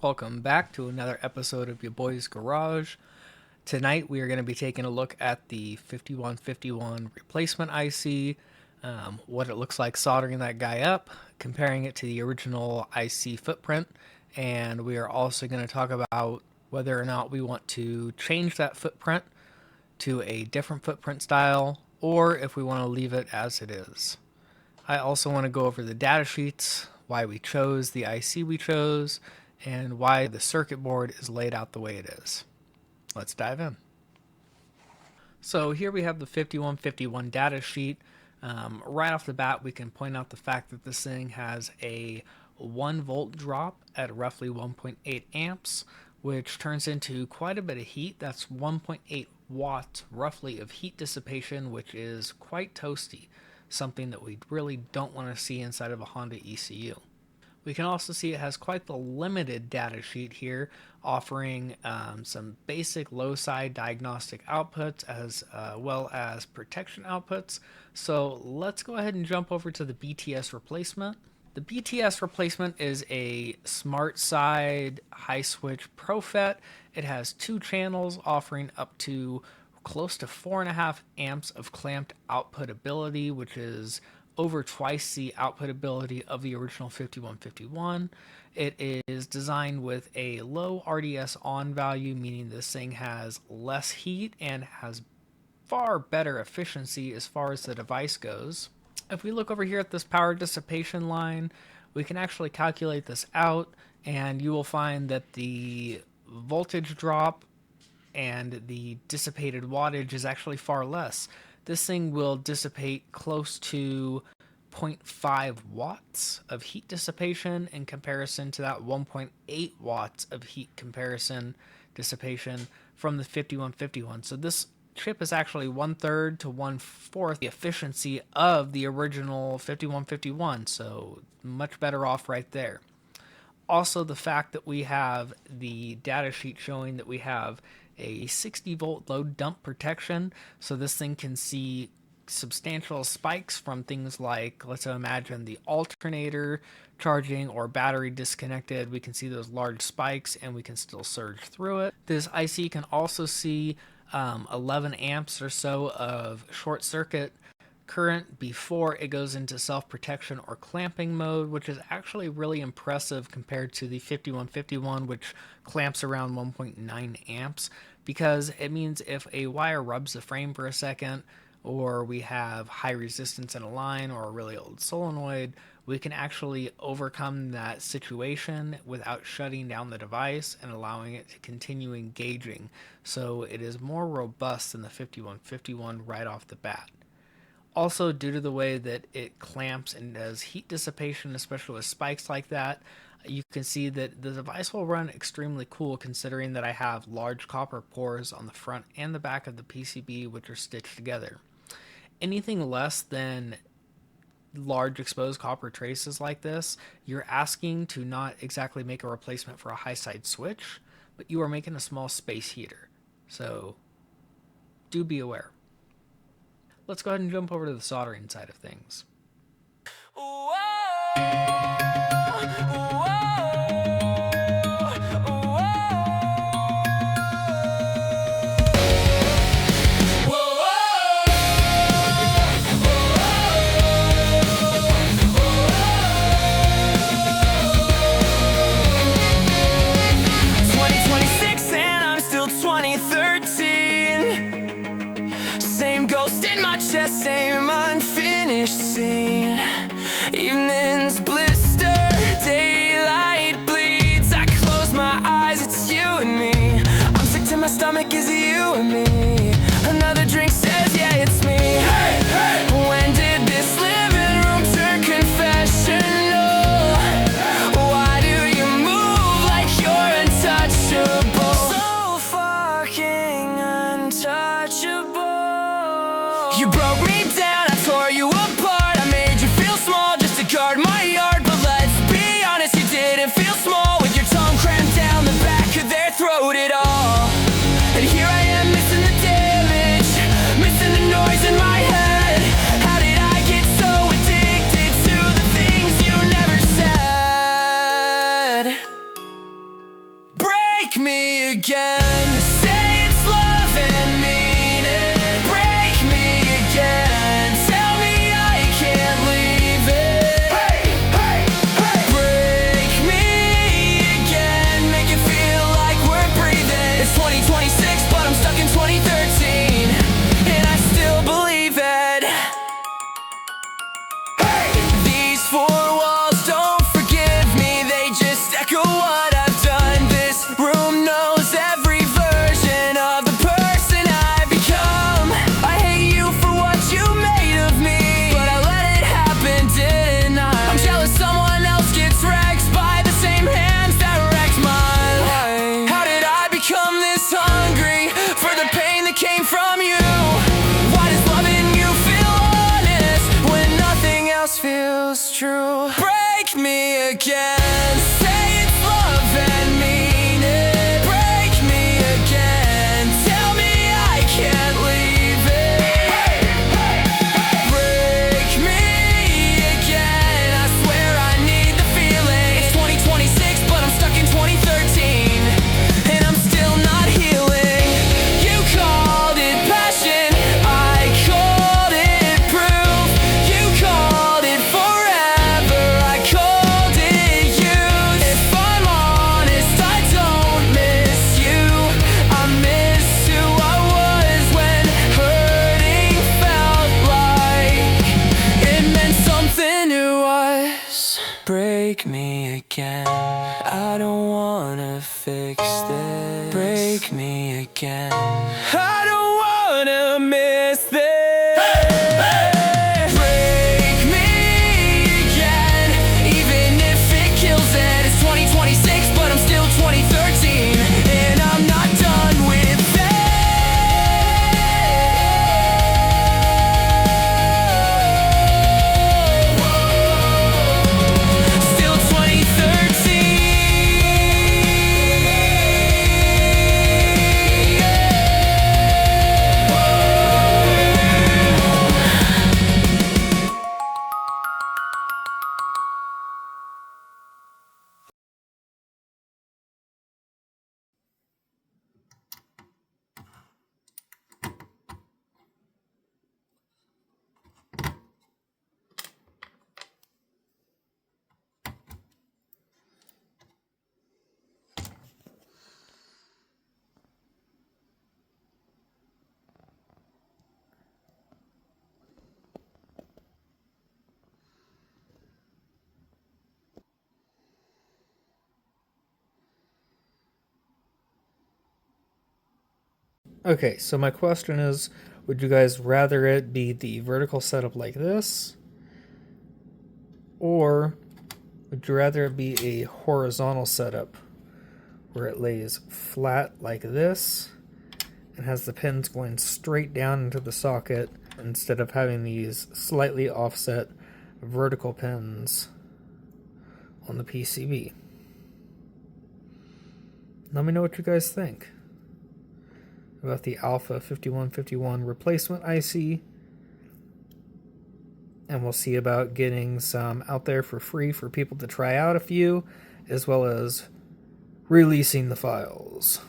welcome back to another episode of your boys garage. Tonight we are going to be taking a look at the 5151 replacement IC, what it looks like soldering that guy up, comparing it to the original IC footprint, and we are also going to talk about whether or not we want to change that footprint to a different footprint style, or if we want to leave it as it is. I also want to go over the data sheets, why we chose the IC we chose, and why the circuit board is laid out the way it is. Let's dive in. So here we have the 5151 data sheet. Right off the bat, we can point out the fact that this thing has a 1 volt drop at roughly 1.8 amps, which turns into quite a bit of heat. That's 1.8 watts roughly of heat dissipation, which is quite toasty, something that we really don't want to see inside of a Honda ECU. We can also see it has quite the limited data sheet here, offering some basic low side diagnostic outputs as well as protection outputs. So let's go ahead and jump over to the BTS replacement. The BTS replacement is a smart side high switch ProFET. It has 2 channels offering up to close to 4.5 amps of clamped output ability, which is over twice the output ability of the original 5151. It is designed with a low RDS on value, meaning this thing has less heat and has far better efficiency as far as the device goes. If we look over here at this power dissipation line, we can actually calculate this out, and you will find that the voltage drop and the dissipated wattage is actually far less. This thing will dissipate close to 0.5 watts of heat dissipation in comparison to that 1.8 watts of heat comparison dissipation from the 5151. So this chip is actually 1/3 to 1/4 the efficiency of the original 5151, so much better off right there. Also, the fact that we have the data sheet showing that we have a 60 volt load dump protection, so this thing can see substantial spikes from things like, let's imagine the alternator charging or battery disconnected. We can see those large spikes and we can still surge through it. This IC can also see 11 amps or so of short circuit current before it goes into self-protection or clamping mode, which is actually really impressive compared to the 5151, which clamps around 1.9 amps, because it means if a wire rubs the frame for a second, or we have high resistance in a line or a really old solenoid, we can actually overcome that situation without shutting down the device and allowing it to continue engaging. So it is more robust than the 5151 right off the bat. Also, due to the way that it clamps and does heat dissipation, especially with spikes like that, you can see that the device will run extremely cool, considering that I have large copper pores on the front and the back of the PCB, which are stitched together. Anything less than large exposed copper traces like this, you're asking to not exactly make a replacement for a high side switch, but you are making a small space heater. So do be aware. Let's go ahead and jump over to the soldering side of things. Whoa, whoa, same unfinished scene. Evenings blister, daylight bleeds. I close my eyes, it's you and me. I'm sick to my stomach, is it you and me? Another drink says, yeah, it's me. Hey, hey. When did this living room turn confessional? Why do you move like you're untouchable? So fucking untouchable. You broke me down, I tore you apart. I made you feel small just to guard my yard. But let's be honest, you didn't feel small with your tongue crammed down the back of their throat at all. And here I am missing the damage, missing the noise in my head. How did I get so addicted to the things you never said? true. Break me again, say it's love and mean it. Break me again, tell me I can't leave it. Break me again, I swear I need the feeling. It's 2026 but I'm stuck in 2013, and I'm still not healing. You called it passion, I called it proof. You called it forever, I called it youth. If I'm honest, I don't miss you. I miss who I was when hurting felt like it meant something to us. Break me again, I don't wanna fix this. Break me again, I don't wanna miss this. Break me again, even if it kills it. It's 2026 but I'm still 2013, and I'm not done with it. Still 2013. Okay, so my question is, would you guys rather it be the vertical setup like this, or would you rather it be a horizontal setup where it lays flat like this and has the pins going straight down into the socket instead of having these slightly offset vertical pins on the PCB? Let me know what you guys think about the Alpha 5151 replacement IC, and we'll see about getting some out there for free for people to try out a few, as well as releasing the files.